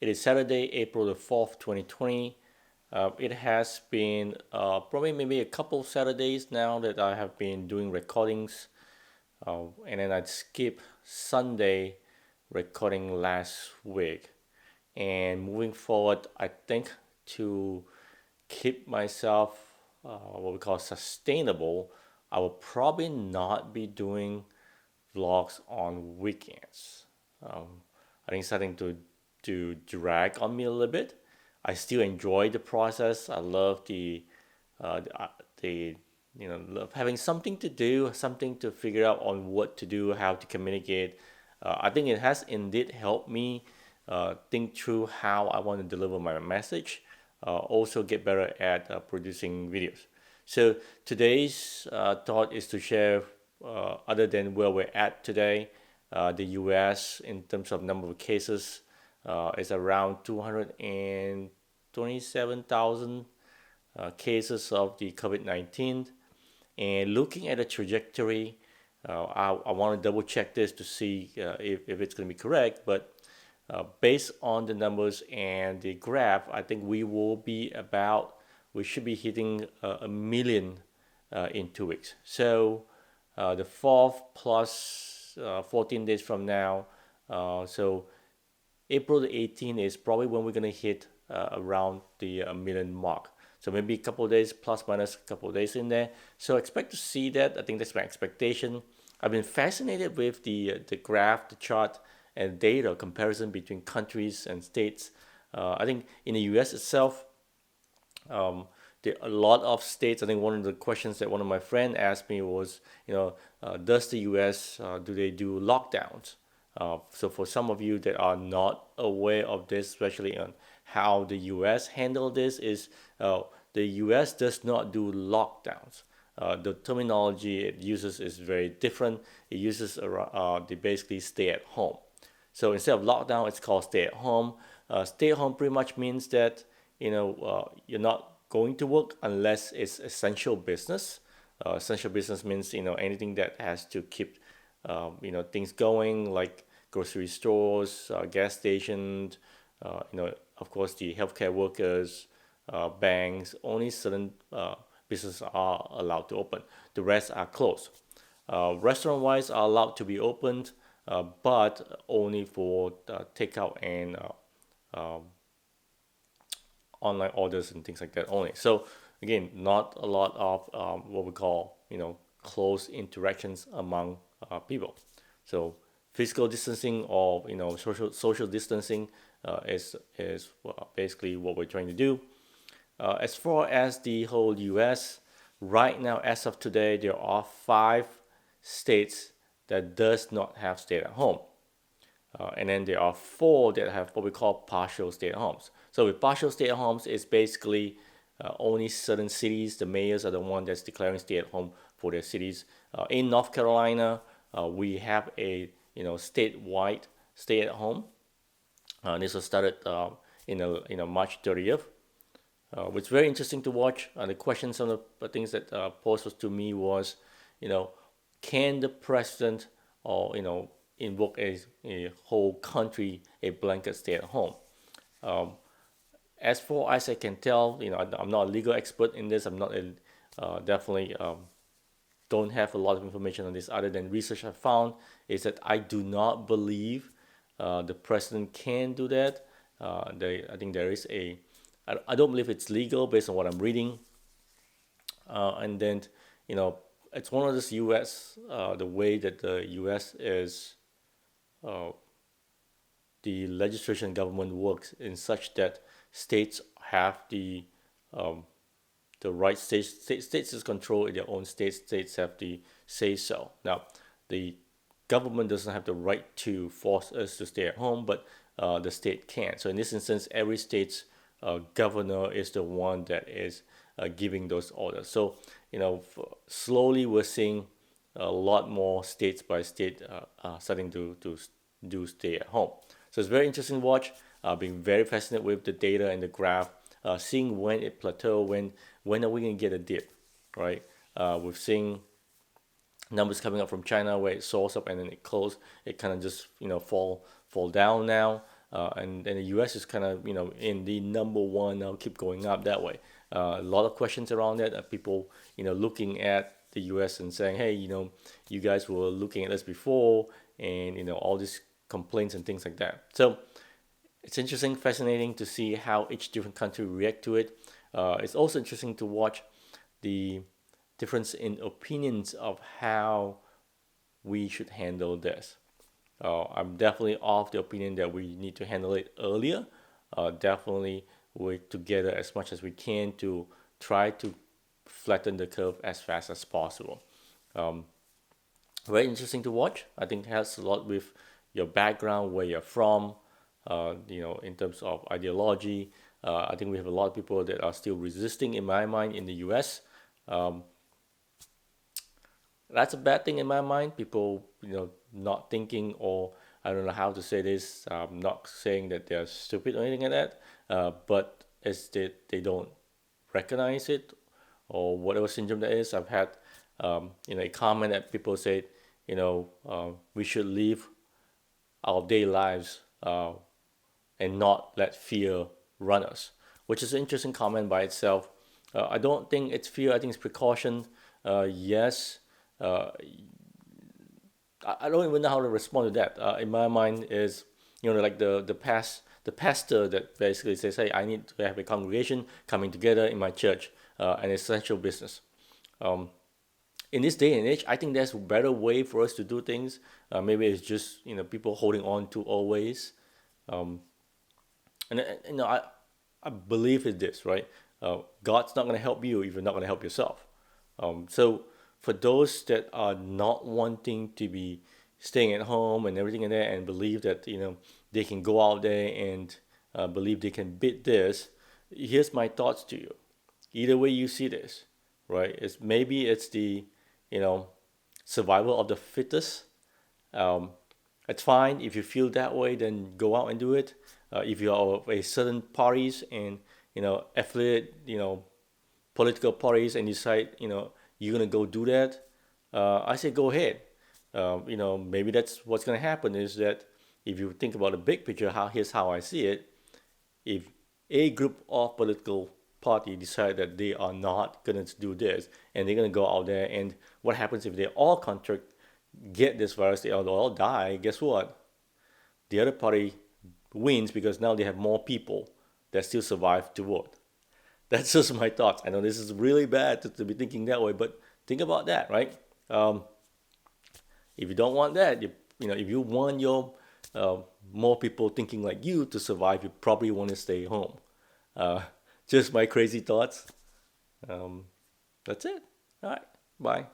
It is Saturday, April the 4th, 2020. It has been probably maybe a couple of Saturdays now that I have been doing recordings, and then I'd skip Sunday recording last week. And moving forward, I think to keep myself what we call sustainable, I will probably not be doing vlogs on weekends. I think it's starting to drag on me a little bit. I still enjoy the process. I love the love having something to do, something to figure out on what to do, how to communicate. I think it has indeed helped me think through how I want to deliver my message. Also get better at producing videos. So today's thought is to share, other than where we're at today, the U.S. in terms of number of cases is around 227,000 cases of the COVID-19. And looking at the trajectory, I want to double check this to see if it's going to be correct. But based on the numbers and the graph, I think we should be hitting a million in 2 weeks. So the fourth plus 14 days from now, so April the 18th is probably when we're going to hit around the million mark. So maybe a couple of days, plus minus a couple of days in there. So expect to see that. I think that's my expectation. I've been fascinated with the graph, the chart, and data comparison between countries and states. I think in the U.S. itself, there are a lot of states. I think one of the questions that one of my friends asked me was, does the U.S. Do they do lockdowns? So for some of you that are not aware of this, especially on how the U.S. handle this, is the U.S. does not do lockdowns. The terminology it uses is very different. It uses they basically stay at home. So instead of lockdown, it's called stay at home. Stay at home pretty much means that you're not going to work unless it's essential business. Essential business means anything that has to keep things going, like grocery stores, gas stations, of course the healthcare workers, banks. Only certain businesses are allowed to open. The rest are closed. Restaurant wise are allowed to be opened, but only for takeout and online orders and things like that only. So again, not a lot of what we call close interactions among people. So physical distancing or social distancing is basically what we're trying to do. As far as the whole U.S., right now, as of today, there are 5 states that does not have stay at home. And then there are 4 that have what we call partial stay at homes. So with partial stay at homes, it's basically only certain cities, the mayors are the one that's declaring stay at home for their cities. In North Carolina, we have a statewide stay at home. This was started in March 30th. What's very interesting to watch. The questions on the things that posed to me was, can the president or invoke a whole country a blanket stay at home? As far as I can tell, I'm not a legal expert in this. I'm not definitely don't have a lot of information on this other than research I found is that I do not believe the president can do that. I think there is I don't believe it's legal based on what I'm reading. And then, it's one of this U.S. The way that the U.S. is, the legislation government works in such that states have the right states is control in their own states. States have the say so. Now, the government doesn't have the right to force us to stay at home, but the state can. So in this instance, every state's governor is the one that is giving those orders. So slowly we're seeing a lot more states by state starting to do stay at home. So it's very interesting to watch. Being very fascinated with the data and the graph, seeing when it plateau, when are we going to get a dip, right? We've seen numbers coming up from China where it soars up and then it closed. It kind of just fall down now. and the U.S. is kind of in the number one now, keep going up that way. A lot of questions around that. People looking at the U.S. and saying, hey, you guys were looking at us before, and all these complaints and things like that. So it's interesting, fascinating to see how each different country react to it. It's also interesting to watch the difference in opinions of how we should handle this. I'm definitely of the opinion that we need to handle it earlier. Definitely work together as much as we can to try to flatten the curve as fast as possible. Um, Very interesting to watch. I think it has a lot with your background, where you're from, in terms of ideology. I think we have a lot of people that are still resisting, in my mind, in the US. Um, that's a bad thing in my mind. People, not thinking, or I don't know how to say this. I'm not saying that they're stupid or anything like that. But it's that they don't recognize it, or whatever syndrome that is. I've had, a comment that people said, we should live our daily lives, and not let fear run us, which is an interesting comment by itself. I don't think it's fear. I think it's precaution. Yes, uh, I don't even know how to respond to that. In my mind, is like the pastor that basically says, "Hey, I need to have a congregation coming together in my church, an essential business." Um, in this day and age, I think there's a better way for us to do things. Maybe it's just people holding on to old ways. Um, and I believe in this, right? God's not going to help you if you're not going to help yourself. So for those that are not wanting to be staying at home and everything in there, and believe that they can go out there and believe they can beat this, here's my thoughts to you. Either way you see this, right? Maybe it's the you know survival of the fittest. um, it's fine if you feel that way, then go out and do it. If you are of a certain parties and affiliate, political parties, and decide you're gonna go do that, I say go ahead. Maybe that's what's gonna happen is that if you think about the big picture, here's how I see it. If a group of political party decide that they are not going to do this, and they're going to go out there, and what happens if they all contract, get this virus, they all die, guess what? The other party wins, because now they have more people that still survive to vote. That's just my thoughts. I know this is really bad to be thinking that way, but think about that, right? Um, if you don't want that, if you want your uh, more people thinking like you to survive, you probably want to stay home. Uh, just my crazy thoughts. Um, that's it. All right. Bye.